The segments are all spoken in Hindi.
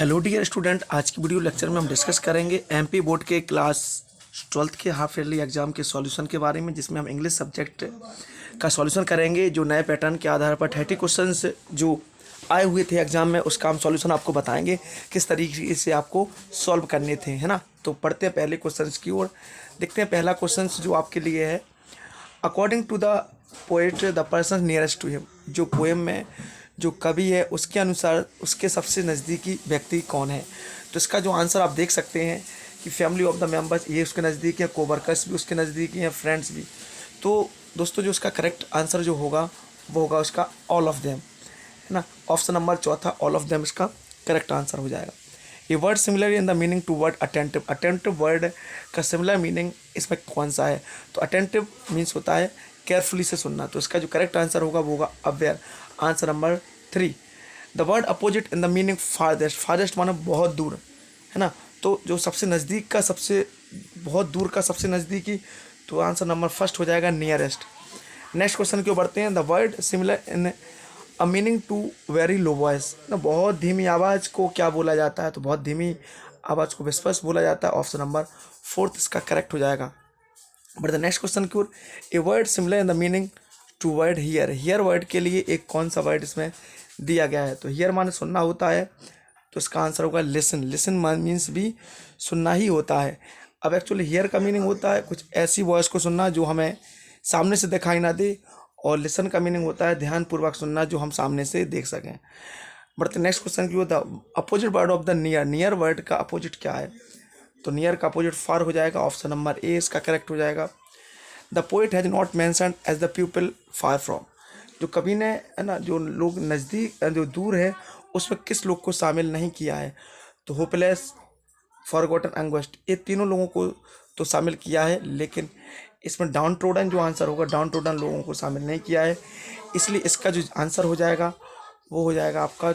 हेलो डियर स्टूडेंट, आज की वीडियो लेक्चर में हम डिस्कस करेंगे एमपी बोर्ड के क्लास 12th के हाफ ईयरली एग्जाम के सॉल्यूशन के बारे में, जिसमें हम इंग्लिश सब्जेक्ट का सॉल्यूशन करेंगे। जो नए पैटर्न के आधार पर 30 क्वेश्चंस जो आए हुए थे एग्जाम में, उसका हम सॉल्यूशन आपको बताएंगे किस तरीके से आपको सॉल्व करने थे, है ना। तो पढ़ते हैं पहले क्वेश्चन की ओर। देखते हैं पहला क्वेश्चन जो आपके लिए है। According to the poet the person nearest to him, जो पोएम में जो कवि है उसके अनुसार उसके सबसे नज़दीकी व्यक्ति कौन है। तो इसका जो आंसर आप देख सकते हैं कि फैमिली ऑफ द मेंबर्स, ये उसके नज़दीक है, कोवर्कर्स भी उसके नज़दीकी हैं, फ्रेंड्स भी। तो दोस्तों जो उसका करेक्ट आंसर जो होगा वो होगा उसका ऑल ऑफ देम, है ना। ऑप्शन नंबर चौथा ऑल ऑफ देम इसका करेक्ट आंसर हो जाएगा। ये word similar in the meaning to word attentive, attentive word का सिमिलर मीनिंग इसमें कौन सा है। तो अटेंटिव मीन्स होता है केयरफुली से सुनना। तो इसका जो करेक्ट आंसर होगा वो होगा aware, answer number 3। The word opposite in the meaning farthest, farthest माना बहुत दूर, है ना। तो जो सबसे नज़दीक का सबसे बहुत दूर का सबसे नज़दीकी, तो आंसर नंबर फर्स्ट हो जाएगा नियरेस्ट। नेक्स्ट क्वेश्चन की ओर बढ़ते हैं। The word similar in a meaning to very low voice, ना बहुत धीमी आवाज़ को क्या बोला जाता है। तो बहुत धीमी आवाज़ को विस्पर्स बोला जाता है। ऑप्शन नंबर 4 इसका करेक्ट हो जाएगा। बट द नेक्स्ट क्वेश्चन की ओर, a word similar in the meaning to word here, here word के लिए एक कौन सा वर्ड इसमें दिया गया है। तो हियर माने सुनना होता है, तो इसका आंसर होगा लिसन। लिसन मीन्स भी सुनना ही होता है। अब एक्चुअली हियर का मीनिंग होता है कुछ ऐसी वॉइस को सुनना जो हमें सामने से दिखाई ना दे, और लिसन का मीनिंग होता है ध्यानपूर्वक सुनना जो हम सामने से देख सकें। बट नेक्स्ट क्वेश्चन की होता है opposite word of the near, near word का अपोजिट क्या है। तो नियर का अपोजिट फार हो जाएगा। ऑप्शन नंबर ए इसका करेक्ट हो जाएगा। The poet has not mentioned as the people far from, जो कवि ने, है ना, जो लोग नज़दीक जो दूर है उसमें किस लोग को शामिल नहीं किया है। तो होपलेस, फॉरगॉटन, एंग्विश्ड, ये तीनों लोगों को तो शामिल किया है, लेकिन इसमें डाउन ट्रोडन जो आंसर होगा, डाउन ट्रोडन लोगों को शामिल नहीं किया है। इसलिए इसका जो आंसर हो जाएगा वो हो जाएगा आपका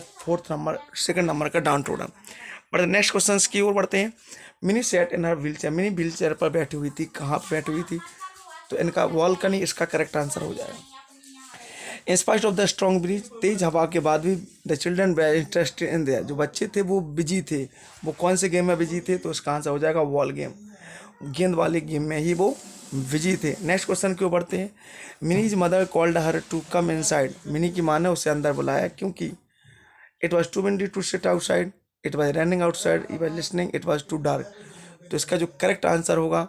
सेकंड नंबर का downtrodden. But next question की ओर बढ़ते हैं। Mini set in her wheelchair, Mini wheelchair पर बैठी हुई थी, कहाँ पर बैठी हुई थी। तो इनका वॉल्कनी इसका करेक्ट आंसर हो जाएगा। In spite of the strong breeze, तेज हवा के बाद भी the children were interested in there, जो बच्चे थे वो बिजी थे। वो कौन से गेम में बिजी थे। तो इसका आंसर हो जाएगा वॉल गेम, गेंद वाले गेम में ही वो बिजी थे। नेक्स्ट क्वेश्चन की ओर बढ़ते हैं। Mini's mother called her to come inside, Mini की माँ ने उसे अंदर बुलाया क्योंकि it was too windy to sit outside, it was running outside, it was listening, it was too dark. तो इसका जो करेक्ट आंसर होगा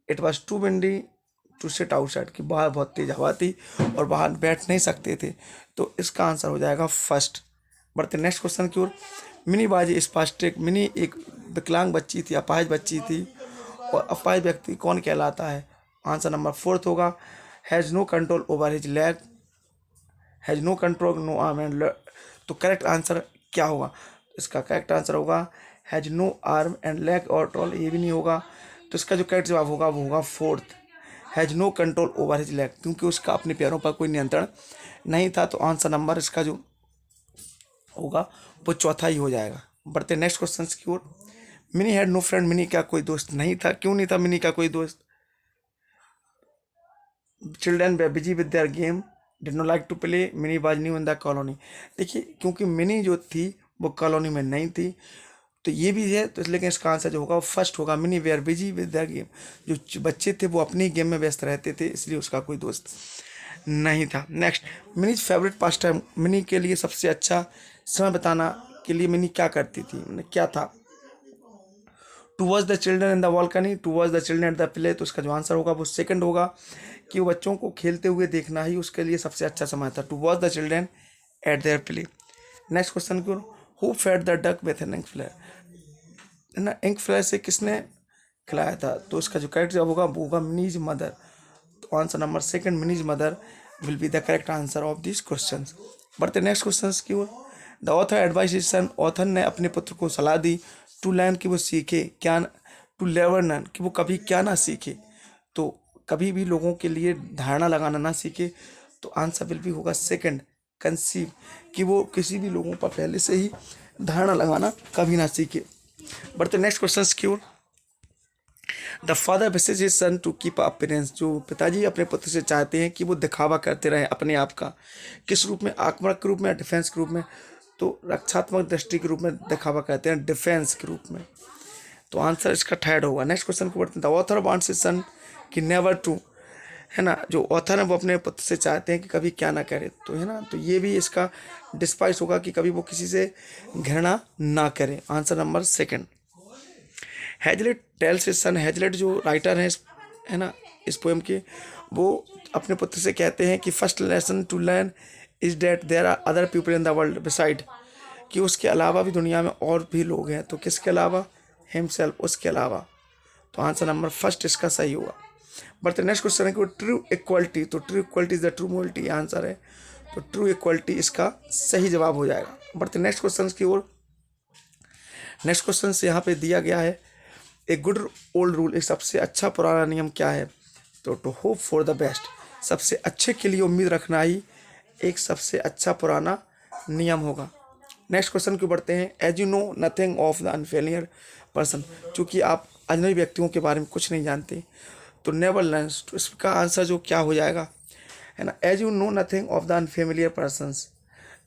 it was too windy to sit outside, कि बाहर बहुत तेज हवा थी और बाहर बैठ नहीं सकते थे। तो इसका आंसर हो जाएगा फर्स्ट। बढ़ते नेक्स्ट क्वेश्चन की ओर। मिनी बाजी स्पास्टिक, मिनी एक विकलांग बच्ची थी, अपाहिज बच्ची थी, और अपाहिज व्यक्ति कौन कहलाता है। आंसर नंबर 4 होगा has no control over his leg, has no control no arm and. तो करेक्ट आंसर क्या होगा। इसका करेक्ट आंसर होगा has no arm and leg और ट्रॉल, ये भी नहीं होगा। तो इसका जो करेक्ट जवाब होगा वो होगा 4, has no control over his leg, क्योंकि उसका अपने पैरों पर कोई नियंत्रण नहीं था। तो आंसर नंबर इसका जो होगा वो चौथा ही हो जाएगा। बढ़ते नेक्स्ट क्वेश्चन की ओर। Mini had no friend, Mini का कोई दोस्त नहीं था। क्यों नहीं था मिनी का कोई दोस्त। Children were busy with their game, did not like to play, Mini was new in the colony. देखिए क्योंकि मिनी जो थी वो कॉलोनी में नहीं थी, तो ये भी है। तो लेकिन इसका आंसर जो होगा वो फर्स्ट होगा, Mini were busy with the game, जो बच्चे थे वो अपनी गेम में व्यस्त रहते थे, इसलिए उसका कोई दोस्त नहीं था। Next, mini favourite pass time, mini के लिए सबसे अच्छा समय बताना के लिए मिनी क्या करती थी, मतलब क्या था। To watch the children in the balcony, to watch the children at the play, तो उसका जो आंसर होगा वो सेकंड होगा, कि वो बच्चों को खेलते हुए देखना ही उसके लिए सबसे अच्छा समय था। To watch the children at their play. Next question की ओर। Who fed the duck with an ink filler, है ना, इंक फ्लेयर से किसने खिलाया था। तो इसका जो करेक्ट जवाब होगा वो होगा मिनीज मदर। तो answer number second Mini's mother will be the correct answer of this question. बढ़ते नेक्स्ट क्वेश्चन की ओर। The author advises his son, author ने अपने पुत्र को सलाह दी टू लर्न, कि वो सीखे क्या, टू लेवर नन, कि वो कभी क्या ना सीखे। तो कभी भी लोगों के लिए धारणा लगाना ना सीखे। तो आंसर विल भी होगा सेकंड कंसीव, कि वो किसी भी लोगों पर पहले से ही धारणा लगाना कभी ना सीखे। बढ़ते नेक्स्ट क्वेश्चन की ओर। The father wishes his son to keep appearance, जो पिताजी अपने पुत्र से चाहते हैं कि वो दिखावा करते रहे अपने आप का, किस रूप में, आक्रामक रूप में या डिफेंस के रूप में। तो रक्षात्मक दृष्टि के रूप में दिखावा कहते हैं, डिफेंस के रूप में। तो आंसर इसका थर्ड होगा। नेक्स्ट क्वेश्चन को बढ़ते हैं। The author wants his son कि नेवर टू, है ना, जो ऑथर है वो अपने पुत्र से चाहते हैं कि कभी क्या ना करे, तो है ना, तो ये भी इसका डिस्पाइस होगा कि कभी वो किसी से घृणा ना करे। Answer number second. Hazlitt tells his son, Hazlitt जो राइटर हैं है ना इस पोएम के, वो अपने पुत्र से कहते हैं कि first lesson to learn is that there are other people in the world beside, कि उसके अलावा भी दुनिया में और भी लोग हैं। तो किसके अलावा? हिमसेल्फ, उसके अलावा। तो आंसर नंबर फर्स्ट इसका सही होगा। बट नेक्स्ट क्वेश्चन है कि ट्रू इक्वलिटी, तो true equality is the true molality answer है, तो ट्रू इक्वलिटी इसका सही जवाब हो जाएगा। बढ़ते नेक्स्ट क्वेश्चन की ओर। नेक्स्ट क्वेश्चन से यहाँ पे दिया गया है ए गुड ओल्ड रूल, एक सबसे अच्छा पुराना नियम क्या है? तो to hope for the best, सबसे अच्छे के लिए उम्मीद रखना ही एक सबसे अच्छा पुराना नियम होगा। नेक्स्ट क्वेश्चन को बढ़ते हैं। As you know nothing of the unfamiliar person, चूँकि आप अजनबी व्यक्तियों के बारे में कुछ नहीं जानते, तो नेवर लर्न्स, तो इसका आंसर जो क्या हो जाएगा, है ना, as you know nothing of the unfamiliar persons,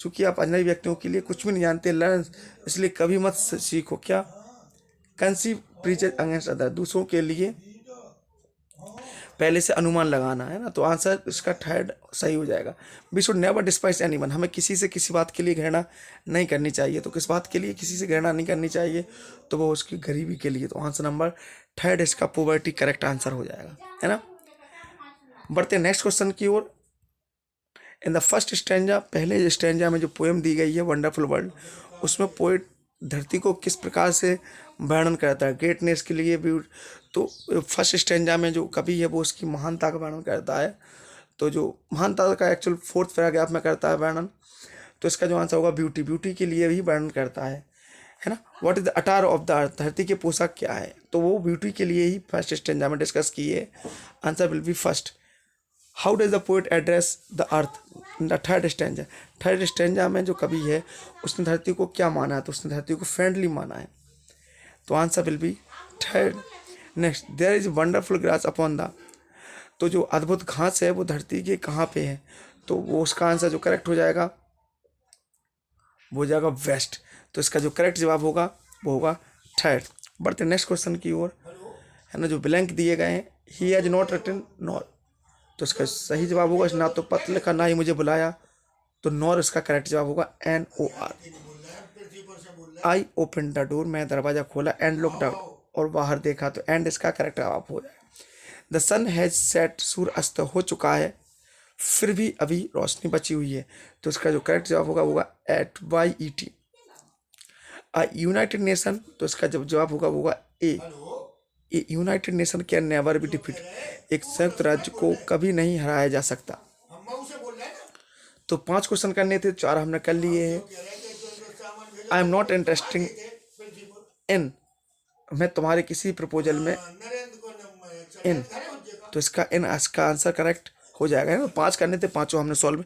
चूँकि आप अजनबी व्यक्तियों के लिए कुछ भी नहीं जानते, लर्न, इसलिए कभी मत सीखो। क्या? कंसीव प्रीचेज अगेंस्ट अदर, दूसरों के लिए पहले से अनुमान लगाना, है ना, तो आंसर इसका थर्ड सही हो जाएगा। We should never despise anyone, हमें किसी से किसी बात के लिए घृणा नहीं करनी चाहिए। तो किस बात के लिए किसी से घृणा नहीं करनी चाहिए? तो वो उसकी गरीबी के लिए। तो आंसर नंबर थर्ड इसका पॉवर्टी करेक्ट आंसर हो जाएगा, है ना। बढ़ते नेक्स्ट क्वेश्चन की ओर। इन द फर्स्ट स्टैंजा, पहले स्टैंजा में जो पोएम दी गई है वंडरफुल वर्ल्ड, उसमें पोएट धरती को किस प्रकार से वर्णन करता है? ग्रेटनेस के लिए भी। तो फर्स्ट स्टैंजा में जो कवि है वो उसकी महानता का वर्णन करता है, तो जो महानता का एक्चुअल फोर्थ पैराग्राफ में करता है वर्णन, तो इसका जो आंसर होगा ब्यूटी, ब्यूटी के लिए भी वर्णन करता है ना। What is the attire of the earth, धरती के पोशाक क्या है? तो वो ब्यूटी के लिए ही फर्स्ट स्टैंजा में डिस्कस की है। Answer will B first. How does the poet address the earth in the third stanza, third stanza में जो कवि है उसने धरती को क्या माना है? तो उसने धरती को फ्रेंडली माना है, तो answer will be third. Next, there is wonderful grass upon the, तो जो अद्भुत घास है वो धरती के कहाँ पे है? तो वो उसका आंसर जो करेक्ट हो जाएगा वो हो जाएगा वेस्ट, तो इसका जो करेक्ट जवाब होगा वो होगा थर्ड। बढ़ते नेक्स्ट क्वेश्चन की ओर, है ना, जो ब्लैंक दिए गए हैं, he has not written nor, तो इसका सही जवाब होगा ना तो पत्र लिखा ना ही मुझे बुलाया, तो नॉर इसका करेक्ट जवाब होगा NOR। I open the door, मैं दरवाजा खोला, एंड लुक्ड आउट, और बाहर देखा, तो एंड इसका करेक्ट जवाब हो जाएगा। द सन हैज सेट, सूर्य अस्त हो चुका है, फिर भी अभी रोशनी बची हुई है, तो इसका जो करेक्ट जवाब होगा YET। यूनाइटेड नेशन, तो इसका जब जवाब होगा a united nation can never be defeat, एक संयुक्त राज्य को कभी नहीं हराया जा सकता। तो 5 क्वेश्चन करने थे, 4 हमने कर लिए हैं। I am not interesting in, मैं तुम्हारे किसी प्रपोजल में इन, तो इसका इन इसका आंसर करेक्ट हो जाएगा, है ना। 5 करने थे, 5 हमने सॉल्व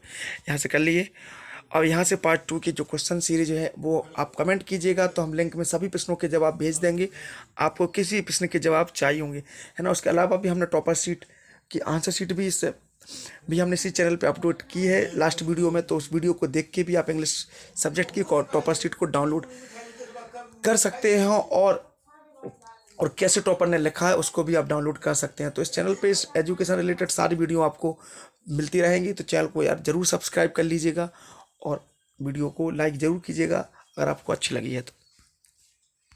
यहाँ से कर लिए। और यहाँ से पार्ट 2 की जो क्वेश्चन सीरीज है वो आप कमेंट कीजिएगा, तो हम लिंक में सभी प्रश्नों के जवाब भेज देंगे। आपको किसी प्रश्न के जवाब चाहिए होंगे, है ना। उसके अलावा भी हमने टॉपर शीट की आंसर शीट भी हमने इसी चैनल पे अपलोड की है लास्ट वीडियो में, तो उस वीडियो को देख के भी आप इंग्लिश सब्जेक्ट की टॉपर शीट को डाउनलोड कर सकते हैं, और कैसे टॉपर ने लिखा है उसको भी आप डाउनलोड कर सकते हैं। तो इस चैनल पे इस एजुकेशन रिलेटेड सारी वीडियो आपको मिलती रहेंगी, तो चैनल को यार ज़रूर सब्सक्राइब कर लीजिएगा और वीडियो को लाइक ज़रूर कीजिएगा अगर आपको अच्छी लगी है तो।